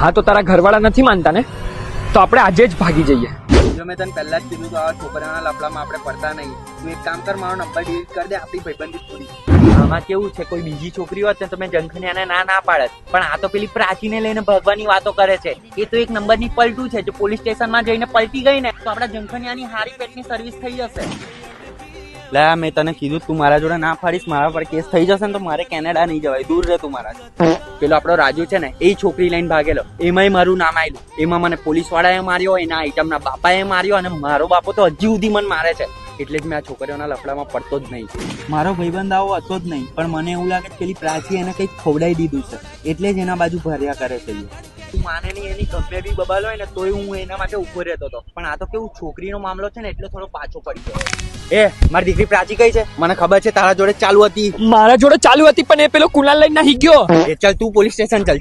હા તો તારા ઘરવાળા નથી માનતા ને, તો આપણે આજે જ ભાગી જઈએ. જો મેં તને પહેલા જ કીધું તો આવા છોકરાના લફડામાં આપણે પડતા નહીં. તું એક કામ કર, મારો નંબર ડિલીટ કરી દે, આપણી ભાઈબંધી થોડી. આમાં કેવું છે, કોઈ બીજી છોકરી હોત ને તો મેં જંખનિયાને ના પાડત, પણ આ તો પેલી પ્રાચીને લઈને ભગવાની વાતો કરે છે. એ તો એક નંબરની પલટું છે. જો પોલીસ સ્ટેશનમાં જઈને પલટી ગઈ ને તો આપણા જંખનિયાની હારી પેટની સર્વિસ થઈ જશે. લે, મેં તને કીધું તું મારા જોડે ના ફાડીશ, મારા પર કેસ થઈ જશે ને તો મારે કેનેડા નહીં જવાય, દૂર રહે તું મારાથી. પેલો આપણો રાજુ છે ને, એ છોકરી લઈને ભાગેલો, એમાંય મારું નામ આવેલું. એમાં મને પોલીસ વાળાએ માર્યો, એના આઈટમના બાપાએ માર્યો, અને મારો બાપો તો હજી સુધી મને મારે છે. એટલે જ મેં આ છોકરીઓના લફડામાં પડતો જ નહીં. મારો ભાઈબંધ આવો હતો જ નહીં, પણ મને એવું લાગે પેલી પ્રાચી એને કંઈક ખવડાવી દીધું છે, એટલે જ એના બાજુ ભર્યા કરે છે. તું માને નહીં, એની ગમે બી બબાલ હોય ને તોય હું એના માટે ઉભો રહેતો હતો. પણ આ તો કેવું છોકરીનો મામલો છે ને, એટલે થોડો પાછો પડી ગયો. મારી દીકરી પ્રાચી કઈ છે? મને ખબર છે તારા જોડે ચાલુ હતી. મારા જોડે ચાલુ હતી, પણ એ પેલો કુનાલ લઈને નાહી ગયો. ચાલ તું પોલીસ સ્ટેશન ચાલ.